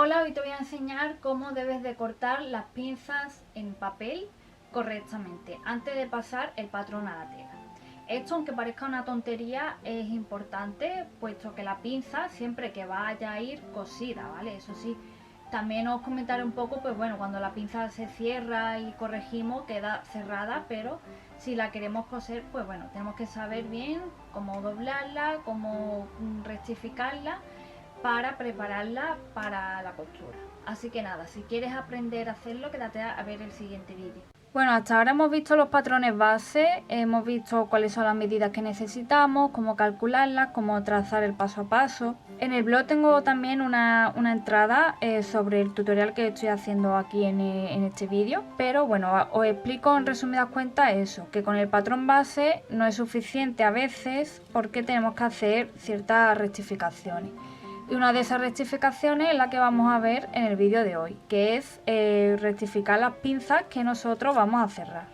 Hola, hoy te voy a enseñar cómo debes de cortar las pinzas en papel correctamente antes de pasar el patrón a la tela. Esto, aunque parezca una tontería, es importante, puesto que la pinza siempre que vaya a ir cosida, ¿vale? Eso sí, también os comentaré un poco, pues bueno, cuando la pinza se cierra y corregimos queda cerrada, pero si la queremos coser, pues bueno, tenemos que saber bien cómo doblarla, cómo rectificarla para prepararla para la costura. Así que nada, si quieres aprender a hacerlo, quédate a ver el siguiente vídeo. Bueno, hasta ahora hemos visto los patrones base, hemos visto cuáles son las medidas que necesitamos, cómo calcularlas, cómo trazar el paso a paso. En el blog tengo también una entrada sobre el tutorial que estoy haciendo aquí en este vídeo, pero bueno, os explico en resumidas cuentas eso, que con el patrón base no es suficiente a veces porque tenemos que hacer ciertas rectificaciones. Y una de esas rectificaciones es la que vamos a ver en el vídeo de hoy, que es rectificar las pinzas que nosotros vamos a cerrar.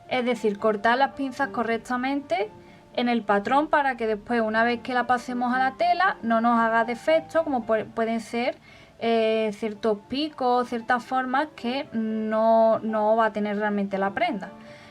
Es decir, cortar las pinzas correctamente en el patrón para que después, una vez que la pasemos a la tela, no nos haga defectos, como pueden ser ciertos picos, ciertas formas que no va a tener realmente la prenda.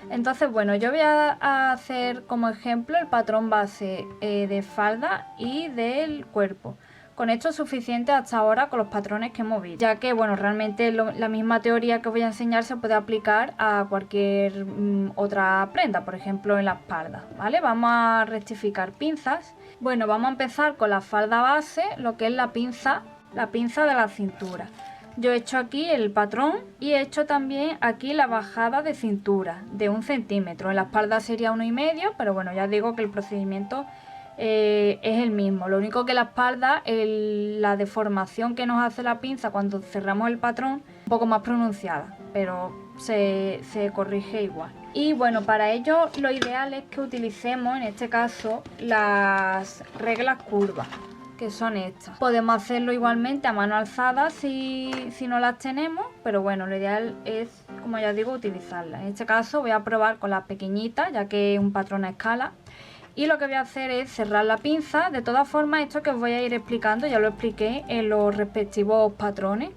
Entonces, bueno, yo voy a hacer como ejemplo el patrón base de falda y del cuerpo. Con esto es suficiente hasta ahora con los patrones que hemos visto, ya que bueno, realmente la misma teoría que os voy a enseñar se puede aplicar a cualquier otra prenda, por ejemplo en la espalda, ¿vale? Vamos a rectificar pinzas. Bueno, vamos a empezar con la falda base, lo que es la pinza de la cintura. Yo he hecho aquí el patrón y he hecho también aquí la bajada de cintura de 1 centímetro. En la espalda sería 1,5, pero bueno, ya digo que el procedimiento es el mismo. Lo único que la espalda, la deformación que nos hace la pinza cuando cerramos el patrón, un poco más pronunciada, pero se corrige igual. Y bueno, para ello lo ideal es que utilicemos en este caso las reglas curvas, que son estas. Podemos hacerlo igualmente a mano alzada si no las tenemos, pero bueno, lo ideal es, como ya digo, utilizarlas. En este caso voy a probar con las pequeñitas, ya que es un patrón a escala. Y lo que voy a hacer es cerrar la pinza. De todas formas, esto que os voy a ir explicando ya lo expliqué en los respectivos patrones.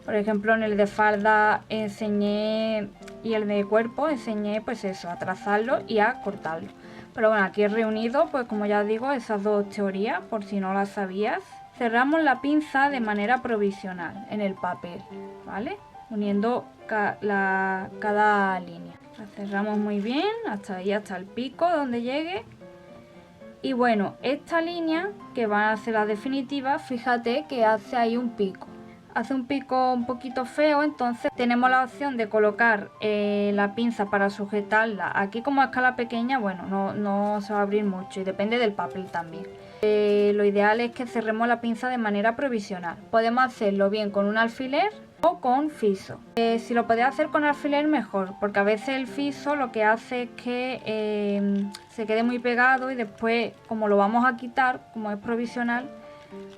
Por ejemplo, en el de falda enseñé, y el de cuerpo enseñé pues eso, a trazarlo y a cortarlo. Pero bueno, aquí he reunido, pues como ya digo, esas dos teorías, por si no las sabías. Cerramos la pinza de manera provisional en el papel, ¿vale? Uniendo cada línea. La cerramos muy bien, hasta ahí, hasta el pico donde llegue. Y bueno, esta línea, que va a ser la definitiva, fíjate que hace ahí un pico. Hace un pico un poquito feo, entonces tenemos la opción de colocar la pinza para sujetarla. Aquí como a escala pequeña, bueno, no se va a abrir mucho y depende del papel también. Lo ideal es que cerremos la pinza de manera provisional. Podemos hacerlo bien con un alfiler o con fiso. Si lo podéis hacer con alfiler mejor, porque a veces el fiso lo que hace es que se quede muy pegado y después, como lo vamos a quitar, como es provisional,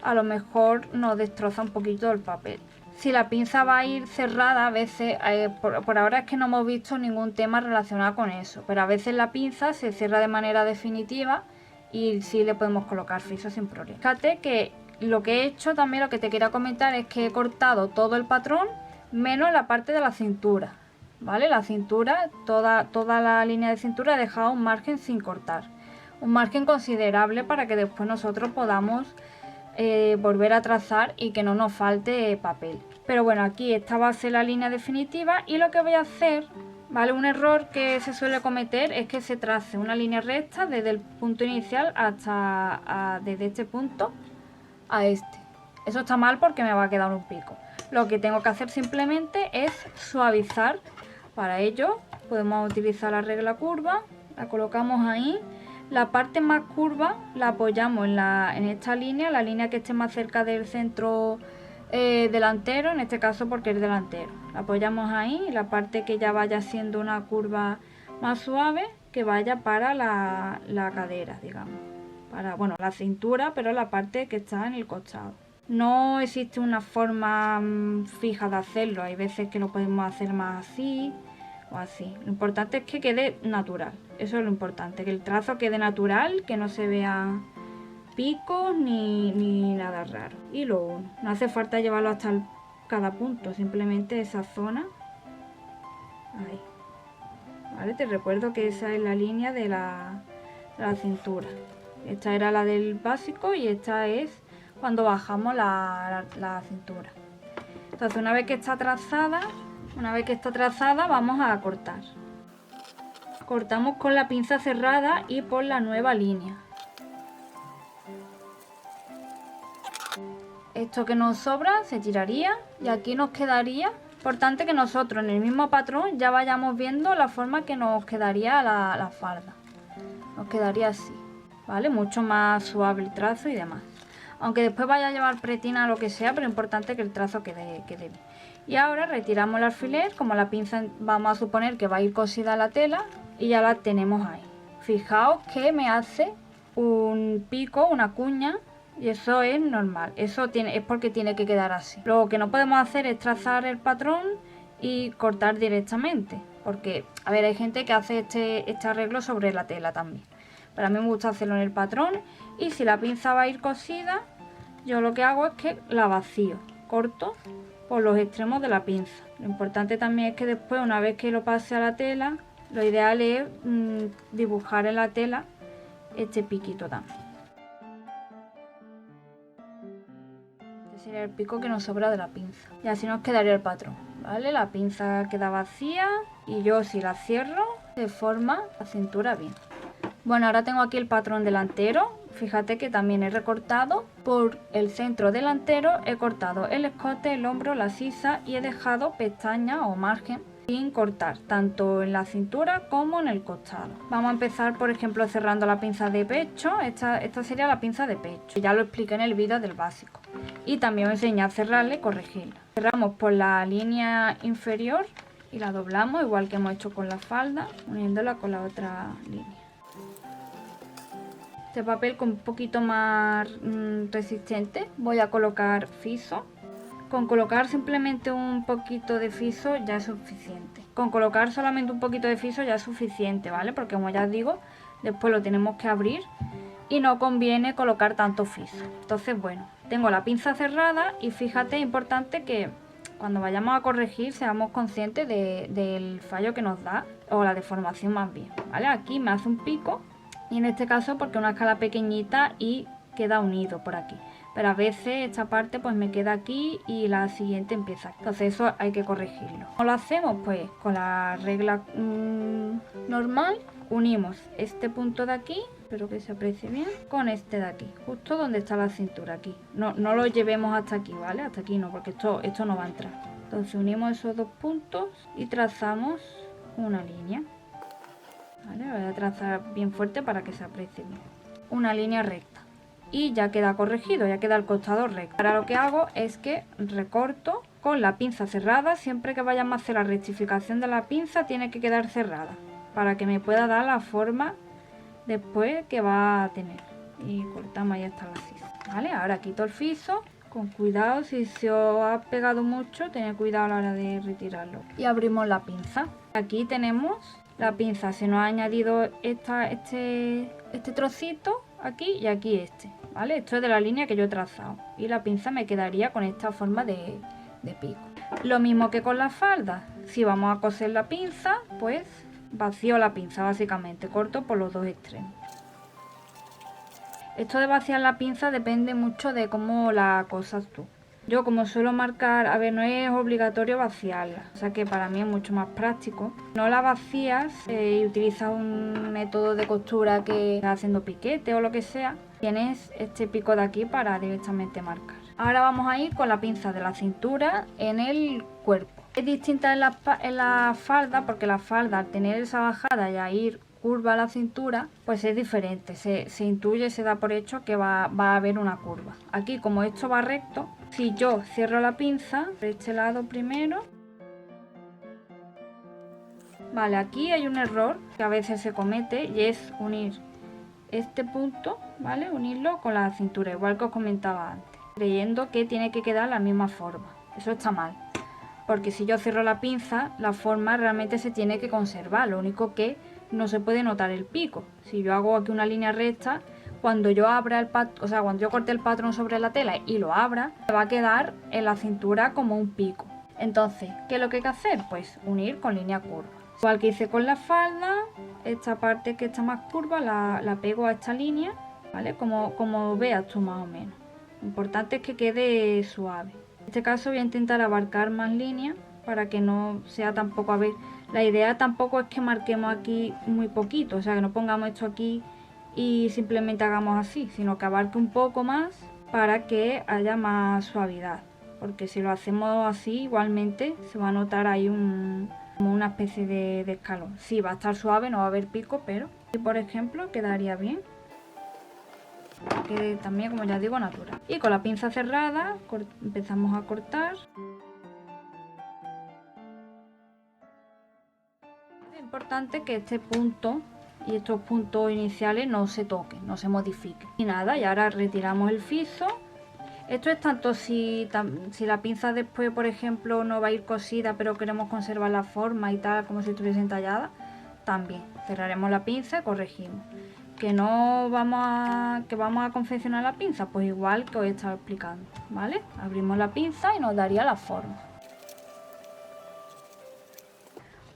a lo mejor nos destroza un poquito el papel. Si la pinza va a ir cerrada, a veces, por ahora es que no hemos visto ningún tema relacionado con eso, pero a veces la pinza se cierra de manera definitiva y sí le podemos colocar fiso sin problema. Fíjate que lo que he hecho también, lo que te quería comentar, es que he cortado todo el patrón menos la parte de la cintura, ¿vale? La cintura, toda la línea de cintura he dejado un margen sin cortar, un margen considerable para que después nosotros podamos volver a trazar y que no nos falte papel. Pero bueno, aquí esta va a ser la línea definitiva y lo que voy a hacer, ¿vale? Un error que se suele cometer es que se trace una línea recta desde el punto inicial hasta desde este punto a este. Eso está mal porque me va a quedar un pico. Lo que tengo que hacer simplemente es suavizar. Para ello podemos utilizar la regla curva, la colocamos ahí. La parte más curva la apoyamos en esta línea, la línea que esté más cerca del centro delantero, en este caso porque es delantero. La apoyamos ahí y la parte que ya vaya siendo una curva más suave, que vaya para la cadera, digamos. Para, bueno, la cintura, pero la parte que está en el costado. No existe una forma fija de hacerlo, hay veces que lo podemos hacer más así o así. Lo importante es que quede natural, eso es lo importante, que el trazo quede natural, que no se vea picos ni nada raro. Y lo uno. No hace falta llevarlo hasta cada punto, simplemente esa zona. Ahí. Vale, te recuerdo que esa es la línea de la cintura. Esta era la del básico y esta es cuando bajamos la cintura. Entonces una vez que está trazada, vamos a cortar. Cortamos con la pinza cerrada y por la nueva línea. Esto que nos sobra se tiraría y aquí nos quedaría. Importante que nosotros en el mismo patrón ya vayamos viendo la forma que nos quedaría la falda. Nos quedaría así, ¿vale? Mucho más suave el trazo y demás. Aunque después vaya a llevar pretina o lo que sea, pero importante que el trazo quede bien. Y ahora retiramos el alfiler, como la pinza vamos a suponer que va a ir cosida a la tela y ya la tenemos ahí. Fijaos que me hace un pico, una cuña. Y eso es normal, es porque tiene que quedar así. Lo que no podemos hacer es trazar el patrón y cortar directamente. Porque, a ver, hay gente que hace este arreglo sobre la tela también. Pero a mí me gusta hacerlo en el patrón. Y si la pinza va a ir cosida, yo lo que hago es que la vacío. Corto por los extremos de la pinza. Lo importante también es que después, una vez que lo pase a la tela, lo ideal es dibujar en la tela este piquito también. Sería el pico que nos sobra de la pinza y así nos quedaría el patrón, ¿vale? La pinza queda vacía y yo si la cierro se forma la cintura bien. Bueno, ahora tengo aquí el patrón delantero. Fíjate que también he recortado por el centro delantero, he cortado el escote, el hombro, la sisa y he dejado pestaña o margen sin cortar, tanto en la cintura como en el costado. Vamos a empezar, por ejemplo, cerrando la pinza de pecho. Esta sería la pinza de pecho, ya lo expliqué en el vídeo del básico. Y también os enseñé a cerrarla y corregirla. Cerramos por la línea inferior y la doblamos, igual que hemos hecho con la falda, uniéndola con la otra línea. Este papel con un poquito más resistente voy a colocar fiso. Con colocar simplemente un poquito de fiso ya es suficiente. Con colocar solamente un poquito de fiso ya es suficiente, ¿vale? Porque como ya os digo, después lo tenemos que abrir y no conviene colocar tanto fiso. Entonces, bueno, tengo la pinza cerrada y fíjate, es importante que cuando vayamos a corregir seamos conscientes del fallo que nos da, o la deformación más bien, ¿vale? Aquí me hace un pico y en este caso porque es una escala pequeñita y queda unido por aquí. Pero a veces esta parte pues me queda aquí y la siguiente empieza aquí. Entonces eso hay que corregirlo. ¿Cómo lo hacemos? Pues con la regla normal unimos este punto de aquí, espero que se aprecie bien, con este de aquí, justo donde está la cintura, aquí. No lo llevemos hasta aquí, ¿vale? Hasta aquí no, porque esto no va a entrar. Entonces unimos esos dos puntos y trazamos una línea. ¿Vale? Voy a trazar bien fuerte para que se aprecie bien. Una línea recta. Y ya queda corregido, ya queda el costado recto. Ahora lo que hago es que recorto con la pinza cerrada. Siempre que vayamos a hacer la rectificación de la pinza tiene que quedar cerrada para que me pueda dar la forma después que va a tener. Y cortamos, ahí está la sisa. ¿Vale? Ahora quito el fiso. Con cuidado, si se os ha pegado mucho, tened cuidado a la hora de retirarlo. Y abrimos la pinza. Aquí tenemos la pinza, se nos ha añadido este trocito aquí y aquí este. ¿Vale? Esto es de la línea que yo he trazado y la pinza me quedaría con esta forma de pico. Lo mismo que con la falda, si vamos a coser la pinza, pues vacío la pinza básicamente, corto por los dos extremos. Esto de vaciar la pinza depende mucho de cómo la cosas tú. Yo como suelo marcar, a ver, no es obligatorio vaciarla, o sea que para mí es mucho más práctico. No la vacías y utilizas un método de costura que está haciendo piquete o lo que sea, tienes este pico de aquí para directamente marcar. Ahora vamos a ir con la pinza de la cintura en el cuerpo. Es distinta en la falda porque la falda al tener esa bajada y a ir curva a la cintura, pues es diferente, se intuye, se da por hecho que va a haber una curva. Aquí como esto va recto, si yo cierro la pinza por este lado primero, vale, aquí hay un error que a veces se comete y es unir este punto, ¿vale? Unirlo con la cintura, igual que os comentaba antes, creyendo que tiene que quedar la misma forma. Eso está mal, porque si yo cierro la pinza, la forma realmente se tiene que conservar, lo único que no se puede notar el pico. Si yo hago aquí una línea recta, cuando yo abra el patrón, o sea, cuando yo corte el patrón sobre la tela y lo abra, me va a quedar en la cintura como un pico. Entonces, ¿qué es lo que hay que hacer? Pues unir con línea curva. Igual que hice con la falda, esta parte que está más curva la pego a esta línea, ¿vale? Como veas tú más o menos. Lo importante es que quede suave. En este caso voy a intentar abarcar más líneas para que no sea tampoco, a ver, la idea tampoco es que marquemos aquí muy poquito, o sea, que no pongamos esto aquí y simplemente hagamos así, sino que abarque un poco más para que haya más suavidad, porque si lo hacemos así igualmente se va a notar ahí como una especie de escalón. Sí, va a estar suave, no va a haber pico, pero aquí, por ejemplo, quedaría bien. Que también, como ya digo, natural. Y con la pinza cerrada empezamos a cortar. Es importante que este punto y estos puntos iniciales no se toquen, no se modifiquen. Y nada, y ahora retiramos el fiso. Esto es tanto si la pinza después, por ejemplo, no va a ir cosida, pero queremos conservar la forma y tal, como si estuviese entallada, también cerraremos la pinza y corregimos. Que vamos a confeccionar la pinza, pues igual que os he estado explicando, ¿vale? Abrimos la pinza y nos daría la forma.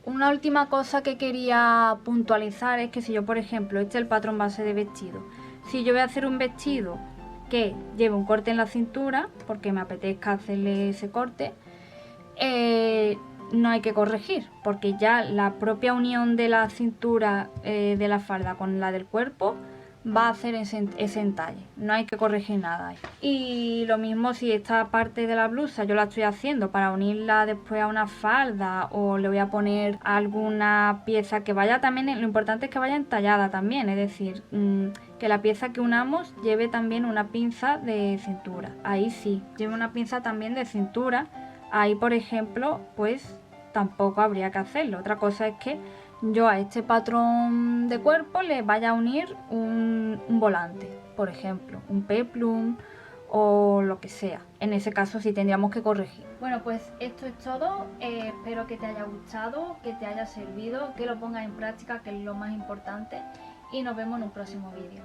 Una última cosa que quería puntualizar es que si yo, por ejemplo, este es el patrón base de vestido, si yo voy a hacer un vestido que lleve un corte en la cintura, porque me apetezca hacerle ese corte, no hay que corregir, porque ya la propia unión de la cintura de la falda con la del cuerpo va a hacer ese entalle, no hay que corregir nada ahí. Y lo mismo si esta parte de la blusa yo la estoy haciendo para unirla después a una falda, o le voy a poner alguna pieza que vaya también, lo importante es que vaya entallada también, es decir, que la pieza que unamos lleve también una pinza de cintura, ahí sí, lleve una pinza también de cintura. Ahí, por ejemplo, pues tampoco habría que hacerlo. Otra cosa es que yo a este patrón de cuerpo le vaya a unir un volante, por ejemplo, un peplum o lo que sea. En ese caso sí tendríamos que corregir. Bueno, pues esto es todo. Espero que te haya gustado, que te haya servido, que lo pongas en práctica, que es lo más importante. Y nos vemos en un próximo vídeo.